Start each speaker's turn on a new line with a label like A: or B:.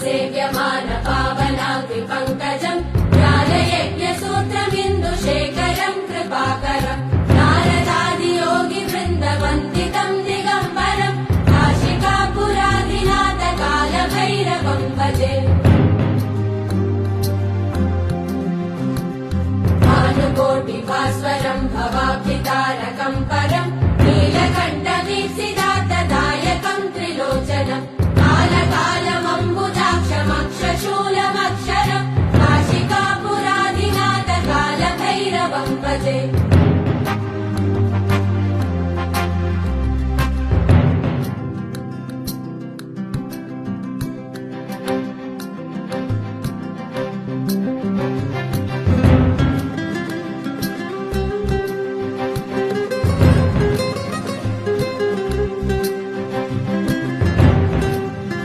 A: सेव्यमान पावनाग्नि पङ्कजम् ज्ञानयज्ञसूत्रमिन्दुशेखरम् कृपाकरम् नारदादियोगि वृन्दवन्दितम् दिगम्बरम् काशिकापुराधिनाथ कालभैरवम् भजे भानुकोटिभास्वरम् भवाब्धितारकम् परम् नीलकण्ठवीप्सिदातदायकम् त्रिलोचनम् कालकाल